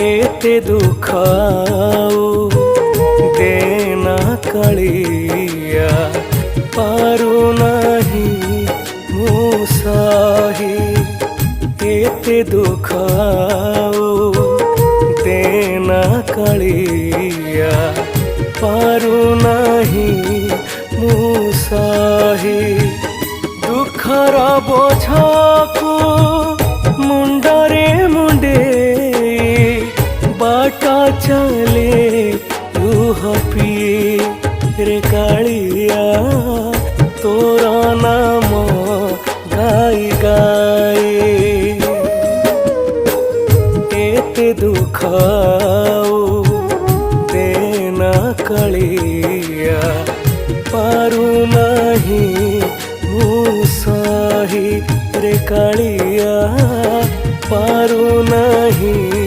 एते दुखाओ देना कालिया पारू नहीं मुसाही एते दुखाओ देना कालिया पारू नहीं मुसाही दुखर बोझको मुंडरे मुंडे बाटा चले लुह पिए रे कालिया तोरा नाम गाई गाए एते दुखाओ